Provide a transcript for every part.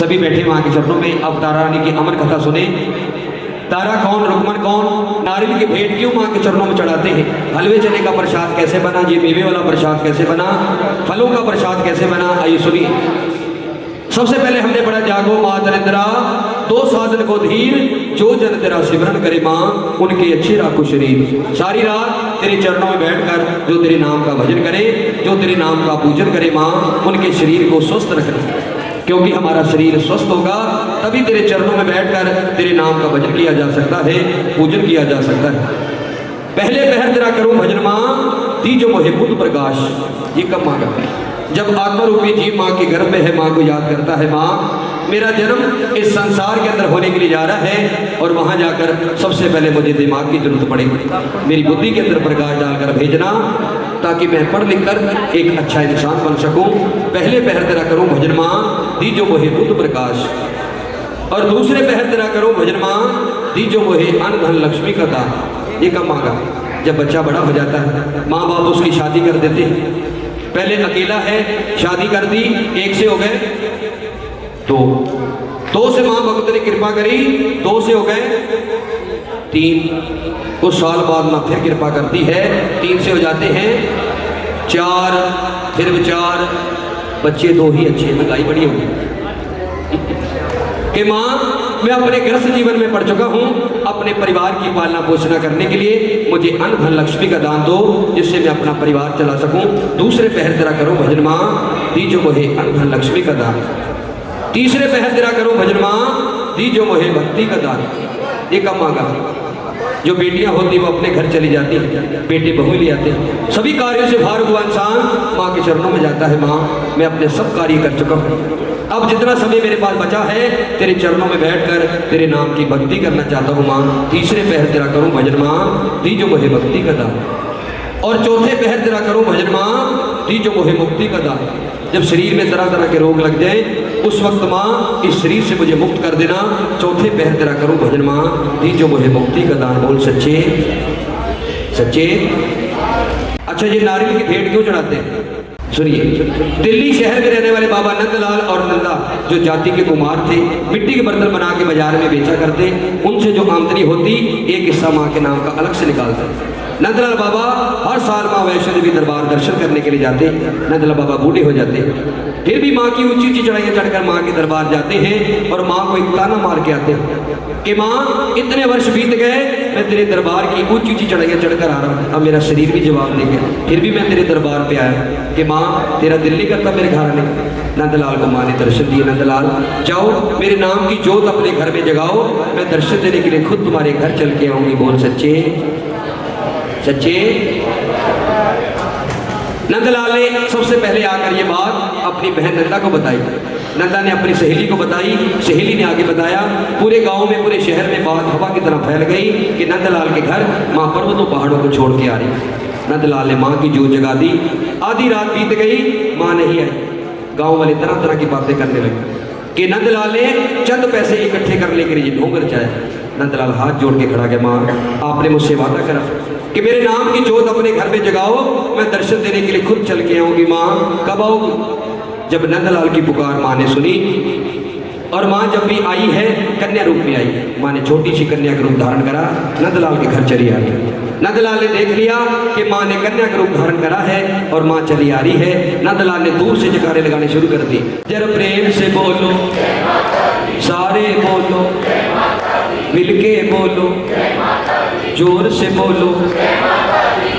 सभी बैठे माँ के चरणों में। अब तारा रानी की अमर कथा सुने। तारा कौन, रुक्मन कौन, नारियल की भेंट क्यों माँ के चरणों में चढ़ाते हैं, हलवे चने का प्रसाद कैसे बना, ये मेवे वाला प्रसाद कैसे बना, फलों का प्रसाद कैसे बना, आइए सुनिए। सबसे पहले हमने पढ़ा जागो माँ दरिद्रा, दो साधन को धीर, जो जन तेरा सिमरन करे माँ उनके अच्छे राखो शरीर। सारी रात तेरे चरणों में बैठकर जो तेरे नाम का भजन करे, जो तेरे नाम का पूजन करे माँ, उनके शरीर को स्वस्थ रखना, क्योंकि हमारा शरीर स्वस्थ होगा तभी तेरे चरणों में बैठकर तेरे नाम का भजन किया जा सकता है, पूजन किया जा सकता है। पहले पहर तेरा करूं भजन माँ, तीजो मोहे बुद्ध प्रकाश। ये कब मांगा, जब आत्मा रूपी जीव माँ के गर्भ में है, माँ को याद करता है माँ मेरा जन्म इस संसार के अंदर होने के लिए जा रहा है, और वहां जाकर सबसे पहले मुझे दिमाग की जरूरत पड़ेगी, मेरी बुद्धि के अंदर प्रकाश डालकर भेजना, ताकि मैं पढ़ लिख कर एक अच्छा इंसान बन सकूं। पहले पहर तेरा करूं भजन माँ, दीजो मोहे बुद्ध प्रकाश। और दूसरे पहर तेरा करूं भजन माँ, दीजो मोहे अन्न धन लक्ष्मी का दान। ये कब मांगा, जब बच्चा बड़ा हो जाता है, माँ बाप उसकी शादी कर देते हैं। पहले अकेला है, शादी कर दी, एक से हो गए दो से माँ भगवत ने कृपा करी, दो से हो गए तीन, कुछ साल बाद माँ फिर कृपा करती है, तीन से हो जाते हैं चार, फिर विचार बच्चे दो ही अच्छे, महंगाई बड़ी होगी कि माँ मैं अपने गृहस्थ जीवन में पड़ चुका हूँ, अपने परिवार की पालना पोषणा करने के लिए मुझे अन्न धन लक्ष्मी का दान दो, जिससे मैं अपना परिवार चला सकूं। दूसरे पहर तेरा करो भजन माँ, दीजो मोहे अन्न धन लक्ष्मी का दान। तीसरे पहर तेरा करो भजन माँ, दीजो मोहे भक्ति का दान। ये कब मांगा, जो बेटियां होती वो अपने घर चली जाती, बेटे बहू ले आते, सभी कार्यों से भार हुआ इंसान माँ के चरणों में जाता है, माँ मैं अपने सब कार्य कर चुका हूँ, अब जितना समय मेरे पास बचा है तेरे चरणों में बैठकर तेरे नाम की भक्ति करना चाहता हूँ माँ। तीसरे पहर तेरा करूँ भजन माँ, दीजो मोहे भक्ति का दान। और चौथे पहर तेरा करूँ भजन माँ, दीजो मोहे मुक्ति का दान। जब शरीर में तरह तरह के रोग लग जाए उस वक्त माँ इस शरीर से मुझे मुक्त कर देना। चौथे पहर तेरा करूँ भजन माँ, दीजो मोहे मुक्ति का दान। बोल सच्चे सच्चे। अच्छा ये नारियल की भेंट क्यों चढ़ाते हैं, सुनिए। दिल्ली शहर में रहने वाले बाबा नंदलाल और नंदा जो जाति के कुमार थे, मिट्टी के बर्तन बना के बाजार में बेचा करते, उनसे जो आमदनी होती एक हिस्सा माँ के नाम का अलग से निकालते। नंदलाल बाबा हर साल माँ वैष्णो देवी दरबार दर्शन करने के लिए जाते। नंदलाल बाबा बूढ़े हो जाते, फिर भी माँ की ऊंची ऊंची चढ़ाइयाँ चढ़कर माँ के दरबार जाते हैं और माँ को एक ताना मार के आते हैं कि माँ इतने वर्ष बीत गए, मैं तेरे दरबार की ऊंची ऊंची चढ़ाइयाँ चढ़कर आ रहा हूँ, अब मेरा शरीर भी जवाब दे गया, फिर भी मैं तेरे दरबार पे आया कि माँ तेरा दिल नहीं करता मेरे घर आने। नंदलाल को माँ ने दर्शन दिए, नंदलाल जाओ मेरे नाम की जोत अपने घर में जगाओ, मैं दर्शन देने के लिए खुद तुम्हारे घर चल के आऊंगी। बोल सच्चे सच्चे। नंदलाल ने सबसे पहले आकर ये बात अपनी बहन नंदा को बताई। नंदा ने अपनी सहेली को बताई, सहेली ने आगे बताया, पूरे गांव में पूरे शहर में बात हवा की तरह फैल गई कि नंदलाल के घर माँ पर्वतों पहाड़ों को छोड़ के आ रही। नंदलाल ने माँ की जोत जगा दी। आधी रात बीत गई, माँ नहीं आई। गांव वाले तरह तरह की बातें करने लगे कि नंदलाल ने चंद पैसे इकट्ठे करने के लिए ढोंगर चाहे। नंदलाल हाथ जोड़ के खड़ा गया, माँ आपने मुझसे वादा करा कि मेरे नाम की जोत अपने घर में जगाओ, मैं दर्शन देने के लिए खुद चल के आऊंगी। माँ कब आओगी। जब नंदलाल की पुकार माँ ने सुनी, और माँ जब भी आई है कन्या रूप में आई, माँ ने छोटी सी कन्या का रूप धारण करा, नंदलाल के घर चली आ रही। नंदलाल ने देख लिया कि माँ ने कन्या का रूप धारण करा है और माँ चली आ रही है। नंदलाल ने दूर से जयकारे लगाने शुरू कर दी। जरा प्रेम से बोलो, सारे बोलो, मिलके बोलो, जोर से बोलो।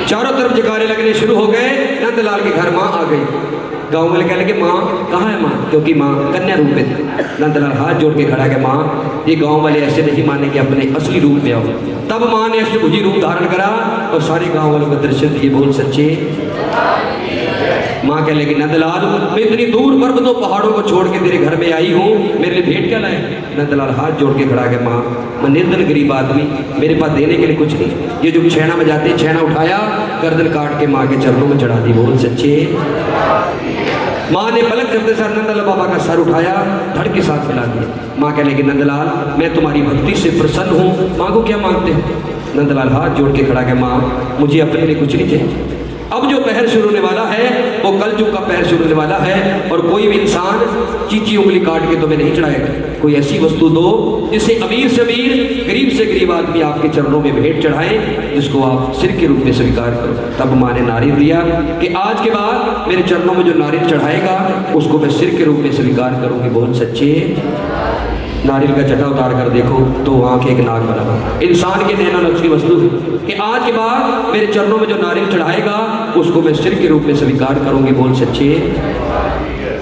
चारों तरफ जयकारे लगने शुरू हो गए। नंदलाल के घर माँ आ गई। गांव वाले कहने लगे माँ कहाँ है माँ, क्योंकि माँ कन्या रूप में थी। नंदलाल हाथ जोड़ के खड़ा गया, माँ ये गांव वाले ऐसे नहीं मानेंगे, अपने असली रूप में आओ। तब माँ ने अष्टभुजी रूप धारण करा और सारे गांव वालों को दर्शन दिए। बोल सच्चे। माँ कहने लगी नंदलाल मैं इतनी दूर पर्वतों पहाड़ों को छोड़ के तेरे घर में आई हूँ, मेरे लिए भेंट क्या लाए। नंदलाल हाथ जोड़ के खड़ा गया, माँ मैं निर्धन गरीब आदमी, मेरे पास देने के लिए कुछ नहीं। ये जो छैना में जाते, छैना उठाया, गर्दन काट के माँ के चरणों में चढ़ा दी। बोल सच्चे। माँ ने पलक झपकते साथ नंदलाल बाबा का सर उठाया, धड़ के साथ मिला दिया। माँ कहने लगी नंदलाल मैं तुम्हारी भक्ति से प्रसन्न हूँ, माँ को क्या मांगते हैं। नंदलाल हाथ जोड़ के खड़ा गया, माँ मुझे अपने लिए कुछ नहीं चाहिए, अब जो पहर शुरू होने वाला है वो कलयुग का पहर शुरू होने वाला है। और कोई भी इंसान चीची उंगली काट के तुम्हें नहीं चढ़ाएगा। कोई ऐसी वस्तु दो जिससे अमीर से अमीर, गरीब से गरीब आदमी आपके चरणों में भेंट चढ़ाए, जिसको आप सिर के रूप में स्वीकार करो। तब माँ ने नारियल दिया कि आज के बाद मेरे चरणों में जो नारियल चढ़ाएगा उसको मैं सिर के रूप में स्वीकार करूँगी। बहुत सच्चे। नारियल का चटा उतार कर देखो तो आंख एक नाक बना। इंसान के नैनो नक्श की वस्तु है कि आज के बाद मेरे चरणों में जो नारियल चढ़ाएगा उसको मैं सिर के रूप में स्वीकार करूंगी। बोल सच्चे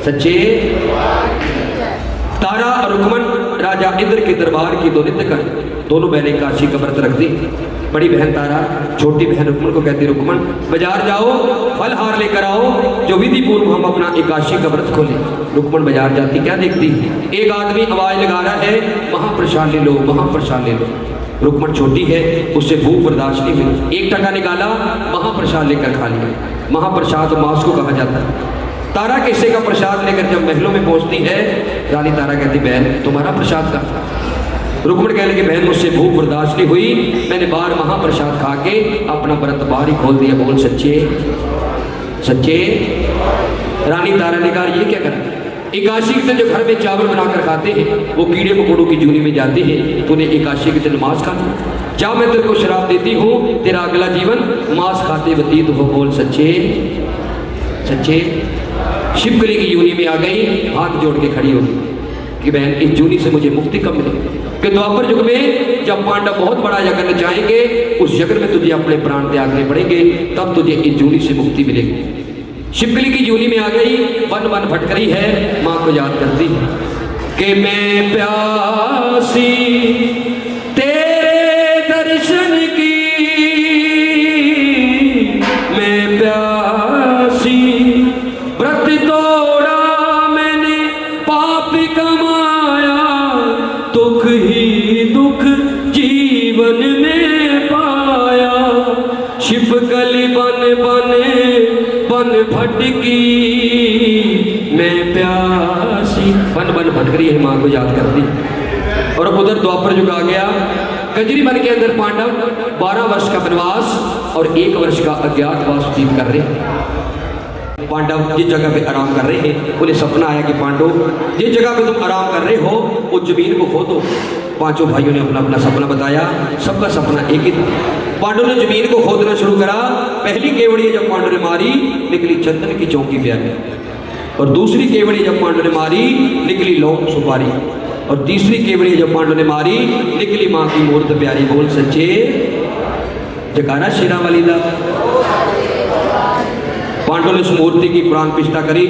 सच्चे। तारा और रुकमन राजा इंद्र के दरबार की दो नित्य कर, दोनों बहनें काशी का व्रत रख दी। बड़ी बहन तारा छोटी बहन रुकमन को कहती, रुकमन बाजार जाओ, फल हार लेकर आओ, जो विधि पूर्व हम अपना एकादशी का व्रत खोलें। रुकमन बाजार जाती, क्या देखती, एक आदमी आवाज लगा रहा है, महाप्रसाद ले लो, महाप्रसाद ले लो। रुकमन छोटी है, उससे भूख बर्दाश्त नहीं हुई। एक टका निकाला, महाप्रसाद लेकर खा लिया। महाप्रसाद मांस को कहा जाता है। तारा किस्से का प्रसाद लेकर जब महलों में पहुंचती है, रानी तारा कहती, बहन तुम्हारा प्रसाद का। रुकमन कहने की, बहन मुझसे भूख बर्दाश्त नहीं हुई, मैंने बाहर महाप्रसाद खा के अपना व्रत बाहर ही खोल दिया। बोल सच्चे सच्चे। रानी तारा ने कहा, ये क्या करा, एकादशी के दिन जो घर में चावल बनाकर खाते हैं वो कीड़े मकोड़ों की जूनी में जाते हैं, तूने एकादशी के दिन मांस खा लिया। जा मैं तेरे को शराब देती हूँ, तेरा अगला जीवन मांस खाते व्यतीत हो। बोल सच्चे सच्चे। शिवकली की जूनी में आ गई, हाथ जोड़ के खड़ी होगी कि बहन इस जूनी से मुझे मुक्ति कब मिलेगी। कि द्वापर युग में जब पांडव बहुत बड़ा यज्ञ करना चाहेंगे, उस यज्ञ में तुझे अपने प्राण त्यागने पड़ेंगे, तब तुझे इस जूनी से मुक्ति मिलेगी। शिवकली की जूनी में आ गई, वन वन भटकरी है, माँ को याद करती है कि मैं प्यासी तेरे दर्शन की, मैं प्यासी व्रत तोड़ा मैंने पाप कमाया, दुख ही दुख जीवन में पाया। शिवकली बन भटकी मैं प्यासी, बन भटक रही है, माँ को याद करती। और अब उधर द्वापर युग आ गया। कजरी वन के अंदर पांडव 12 वर्ष का वनवास और 1 वर्ष का अज्ञातवास व्यतीत कर रहे हैं। पांडव जिस जगह पे आराम कर रहे हैं, उन्हें सपना आया कि पांडव जिस जगह पे तुम आराम कर रहे हो उस जमीन को खोदो। पांचों भाइयों ने अपना अपना सपना बताया, सबका सपना एक ही था। पांडव ने जमीन को खोदना शुरू करा। पहली केवड़ी जब पांडव ने मारी, निकली चंदन की चौकी प्यारी। और दूसरी केवड़ी जब पांडव ने मारी, निकली लौंग सुपारी। और तीसरी केवड़ी जब पांडव ने मारी, निकली माँ की मूर्त प्यारी। बोल सच्चे जकारा शेरा वाली दा। पांडव ने उस मूर्ति की प्राण प्रतिष्ठा करी।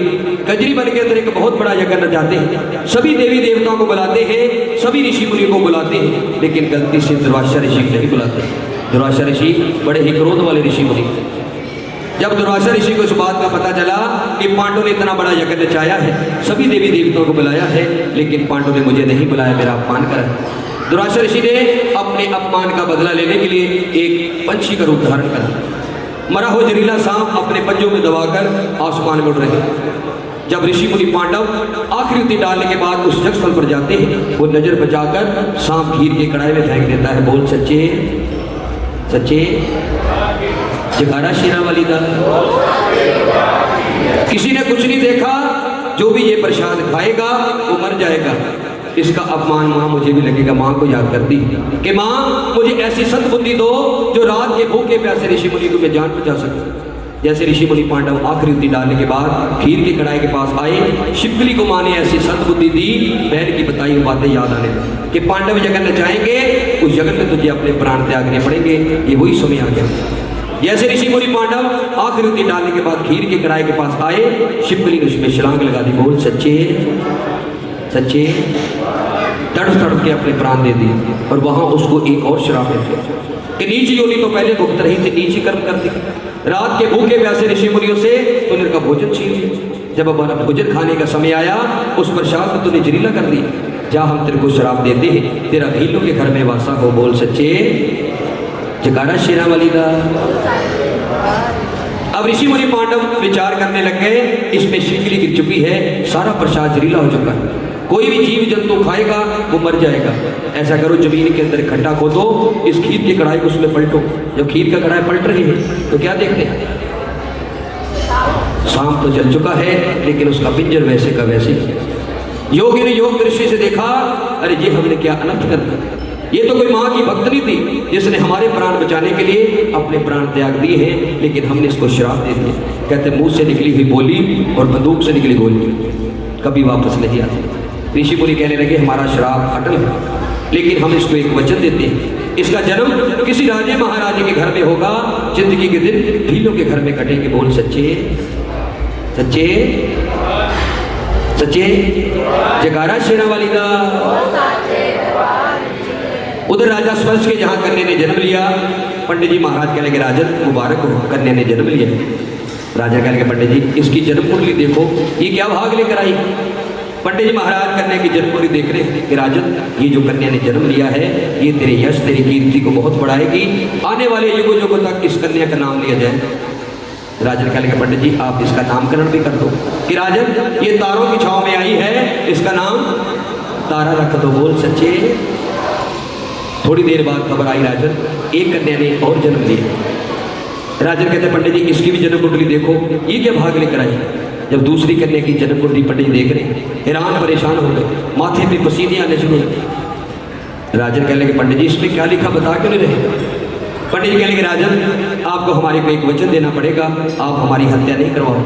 कजरी वन के अंदर एक बहुत बड़ा यज्ञ करना चाहते हैं, सभी देवी देवताओं को बुलाते हैं, सभी ऋषि मुनि को बुलाते हैं, लेकिन गलती से दुर्वासा ऋषि को नहीं बुलाते। दुर्वासा ऋषि बड़े ही क्रोध वाले ऋषि मुनि। जब दुर्वासा ऋषि को इस बात का पता चला कि पांडव ने इतना बड़ा यज्ञ रचाया है, सभी देवी देवताओं को बुलाया है, लेकिन पांडव ने मुझे नहीं बुलाया, मेरा अपमान करा। दुर्वासा ऋषि ने अपने अपमान का बदला लेने के लिए एक पंछी का रूप धारण करा। मरा हो जहरीला सांप अपने पंजों में दबाकर आसमान में उड़ रहे। जब ऋषि मुनि पांडव आखिरी उंगली डालने के बाद उस जगस्थल पर जाते हैं, वो नजर बचाकर सांप घीर के कढ़ाई में फेंक देता है। बोल सच्चे सच्चे जगारा शेरा वाली दा। किसी ने कुछ नहीं देखा, जो भी ये प्रसाद खाएगा वो मर जाएगा। इसका अपमान माँ मुझे भी लगेगा। माँ को याद करती कि माँ मुझे ऐसी सद्बुद्धि दो जो रात के भूखे प्यासे ऋषि मुनि को मैं जान बचा सकूं। जैसे ऋषि मुनि पांडव आखिरी उंगली डालने के बाद खीर की कढ़ाई के पास आए, शिवकली को माँ ने ऐसी सद्बुद्धि दी, बहन की बताई हुई बातें याद आने लगी कि पांडव जगन में जाएंगे, उस जगन में तुझे अपने प्राण त्यागने पड़ेंगे। ये वही समय आ गया। जैसे ऋषि मुनि पांडव आखिरी उंगली डालने के बाद खीर की कढ़ाई के पास आए, शिवकली ने उसमें छलांग लगा दी। बोल सच्चे सच्चे। तड़प तड़प के अपने प्राण दे दिए। और वहां उसको एक और श्राप मिल गया कि नीच योनि तो पहले भुगत रही थी, नीच ही कर्म कर दी। रात के भूखे प्यासे ऋषि मुनियों से तूने उनका भोजन छीन लिया। जब अब भोजन खाने का समय आया, उस प्रसाद को तूने जहरीला कर दिया। जा हम तेरे को श्राप देते हैं, तेरा भीलों के घर में वासा हो। बोल सच्चे जकारा शेरा वाली दा। अब ऋषि मुनि पांडव विचार करने लग गए, इसमें शिवकली गिर चुकी है, सारा प्रसाद जहरीला हो चुका है, कोई भी जीव जंतु खाएगा वो मर जाएगा। ऐसा करो, जमीन के अंदर खड्डा खोदो, इस खीर की कढ़ाई को उसमें पलटो। जब खीर का कढ़ाई पलट रही है तो क्या देखते हैं, शाम तो चल चुका है, लेकिन उसका पिंजर वैसे का वैसे ही। योगी ने योग दृष्टि से देखा, अरे ये हमने क्या अनर्थ कर दिया। ये तो कोई माँ की भक्तनी थी जिसने हमारे प्राण बचाने के लिए अपने प्राण त्याग दिए हैं, लेकिन हमने इसको श्राप दे दिया। कहते मुंह से निकली हुई बोली और बंदूक से निकली गोली कभी वापस नहीं आती। ऋषि मुनि कहने लगे हमारा श्राप अटल है, लेकिन हम इसको एक वचन देते हैं, इसका जन्म किसी राजे महाराजे के घर में होगा, जिंदगी के दिन ढीलों के घर में कटेंगे। बोल सच्चे सच्चे सच्चे जयकारा शेरा वाली दा। उधर राजा स्पर्श के जहाँ कन्या ने जन्म लिया, पंडित जी महाराज कहने के राजन मुबारक हो, कन्या ने जन्म लिया। राजा कहने के पंडित जी इसकी जन्म कुंडली देखो, ये क्या भाग लेकर आई। पंडित जी महाराज कन्या की जन्म कुंडली देख रहे हैं कि राजन ये जो कन्या ने जन्म लिया है ये तेरे यश तेरी कीर्ति को बहुत बढ़ाएगी, आने वाले युगों युगों तक इस कन्या का नाम लिया जाए। राजन कहने के पंडित जी आप इसका नामकरण भी कर दो कि राजन ये तारों की छाव में आई है, इसका नाम तारा रख दो। बोल सच्चे। थोड़ी देर बाद खबर आई राजन एक कन्या ने और जन्म लिया। राजन कहते पंडित जी इसकी भी जन्म कुंडली देखो, ये क्या भाग लेकर आई। जब दूसरी कन्या की जन्म कुंडली पंडित जी देख रहे, हैरान परेशान हो गए, माथे पे पसीने आने शुरू हो गए। राजन कहने के पंडित जी इसमें क्या लिखा बता क्यों नहीं रहे। पंडित जी कहने के राजन आपको हमारे को एक वचन देना पड़ेगा, आप हमारी हत्या नहीं करवाओ।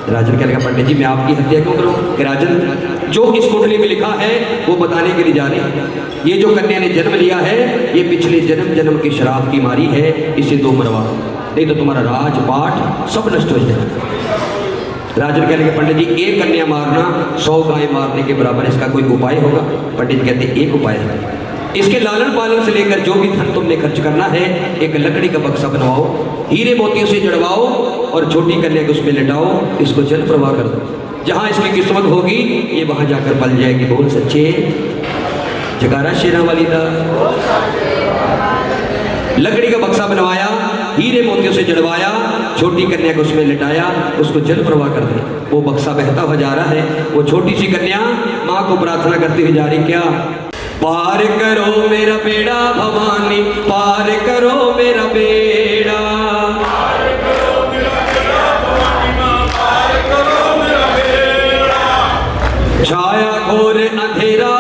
राजन कहने का पंडित जी मैं आपकी हत्या क्यों करूँ। कि राजन जो इस कुंडली में लिखा है वो बताने के लिए जा रहे हैं, ये जो कन्या ने जन्म लिया है ये पिछले जन्म जन्म की शराब की मारी है, इसे दो मरवा, नहीं तो तुम्हारा राजपाट सब नष्ट हो जाएगा। राजन कहने के पंडित जी एक कन्या मारना 100 गाय मारने के बराबर, इसका कोई उपाय होगा। पंडित जी कहते एक उपाय है, इसके लालन पालन से लेकर जो भी धन तुमने खर्च करना है एक लकड़ी का बक्सा बनवाओ, हीरे मोतियों से जड़वाओ और छोटी कन्या को उसमें लिटाओ, इसको जल प्रवाह कर दो, जहां इसकी किस्मत होगी ये वहां जाकर पल जाएगी। बोल सच्चे जयकारा शेरा वाली दा। लकड़ी का बक्सा बनवाया, हीरे मोतियों से जड़वाया, छोटी कन्या को उसमें लिटाया, उसको जल प्रवाह कर दे। वो बक्सा बहता हुआ जा रहा है, वो छोटी सी कन्या माँ को प्रार्थना करती हुई जा रही, क्या पार करो मेरा बेड़ा भवानी, पार करो मेरा बेड़ा, पार करो मेरा बेड़ा भवानी माँ, पार करो मेरा बेड़ा, छाया घोर अंधेरा